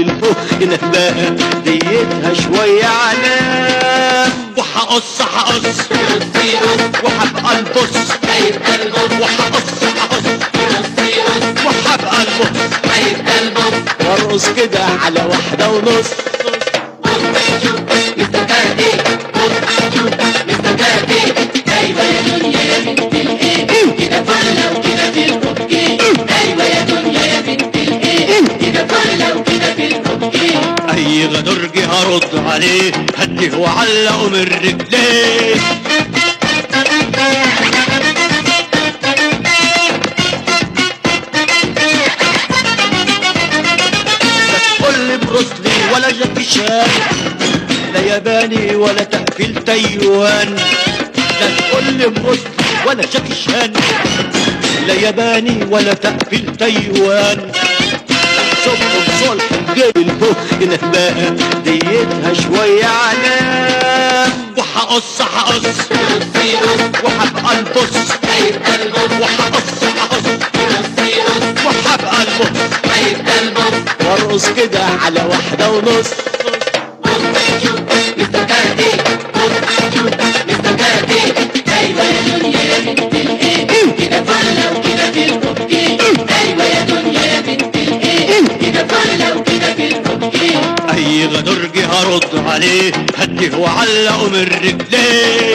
الفخ نهبان ديتها شوية علام. وحقص وحبقى البص وحقص وحبقى البص وارقص كده على 1:30. اي غدرجي هرد عليه هديه وعلقه من رجليه. لا تقول لي بروسلي ولا جاكي شان، لا ياباني ولا تقفيل تايوان. لا تقول لي بروسلي ولا جاكي شان، لا ياباني ولا تقفيل تايوان. صبهم صلح جاي الفخ نهبان ديتها شوية علام. وحقص وحبقى البص وحقص وحبقى البص وارقص كده على 1:30. اي غدرجي هرد عليه هديه وعلقه من رجليه.